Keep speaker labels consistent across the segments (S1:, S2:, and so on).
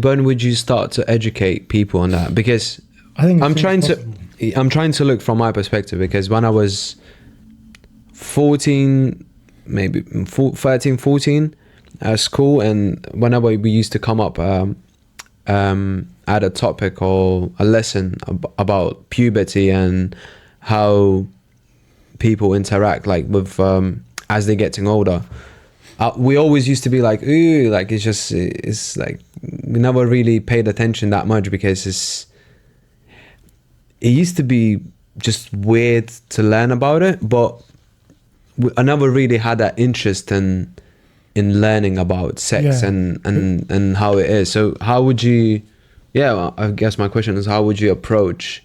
S1: when would you start to educate people on that? Because
S2: I think
S1: I'm trying to look from my perspective, because when I was 14, maybe 13, 14 at school, and whenever we used to come up at a topic or a lesson about puberty and how people interact like with as they're getting older, we always used to be like, ooh, like it's like we never really paid attention that much, because it used to be just weird to learn about it, but I never really had that interest in learning about sex and how it is. So how would you, I guess my question is, how would you approach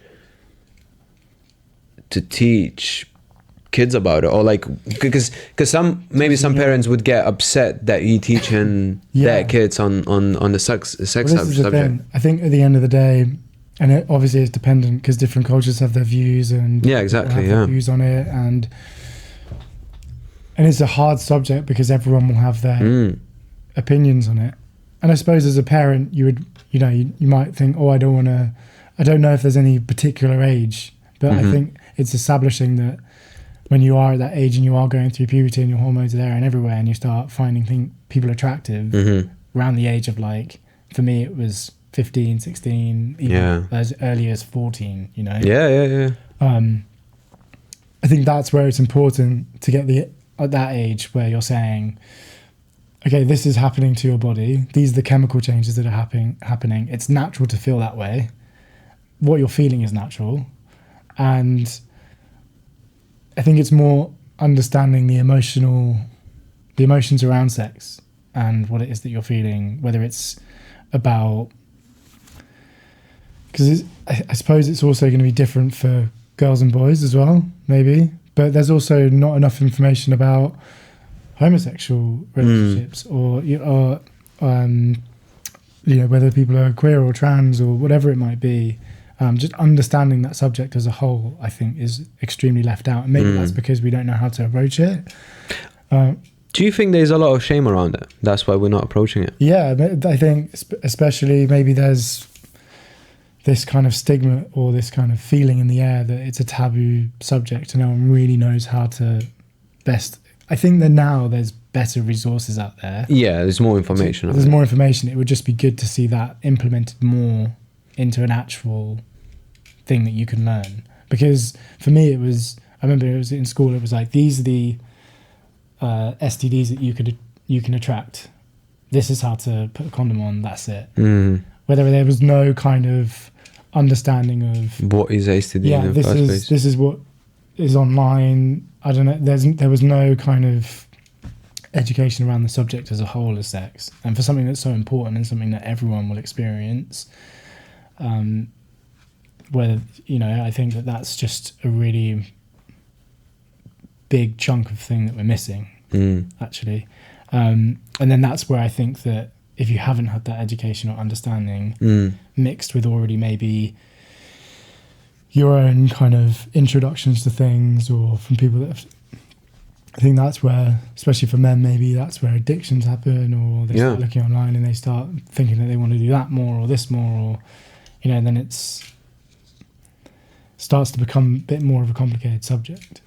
S1: to teach kids about it? Or like, because some parents would get upset that you teaching their kids on the sex subject.
S2: I think at the end of the day, and it obviously is dependent, because different cultures have their views and
S1: have their
S2: views on it, and it's a hard subject because everyone will have their opinions on it. And I suppose as a parent, you would, you might think, oh, I don't know if there's any particular age, but I think it's establishing that when you are at that age and you are going through puberty and your hormones are there and everywhere, and you start finding people attractive around the age of, like, for me it was 15, 16, even as early as 14, I think that's where it's important to get at that age where you're saying, okay, this is happening to your body, these are the chemical changes that are happening, it's natural to feel that way, what you're feeling is natural. And I think it's more understanding the emotions around sex and what it is that you're feeling, whether it's about, because I suppose it's also going to be different for girls and boys as well, maybe, but there's also not enough information about homosexual relationships or whether people are queer or trans or whatever it might be. Just understanding that subject as a whole, I think, is extremely left out. And maybe that's because we don't know how to approach it.
S1: Do you think there's a lot of shame around it? That's why we're not approaching it?
S2: Yeah, I think especially maybe there's this kind of stigma or this kind of feeling in the air that it's a taboo subject and no one really knows how to best. I think that now there's better resources out there.
S1: Yeah, there's more information.
S2: There's more information. It would just be good to see that implemented more into an actual thing that you can learn. Because for me, I remember it was in school, it was like, these are the STDs that you can attract. This is how to put a condom on, that's it. Whether there was no kind of understanding of
S1: what is STD in the first place.
S2: This is what is online. I don't know. There was no kind of education around the subject as a whole as sex, and for something that's so important and something that everyone will experience. Whether I think that's just a really big chunk of thing that we're missing, actually. And then that's where I think that if you haven't had that education or understanding mixed with already maybe your own kind of introductions to things or from people that have, I think that's where, especially for men, maybe that's where addictions happen, or they start looking online and they start thinking that they want to do that more or this more, or then it's starts to become a bit more of a complicated subject.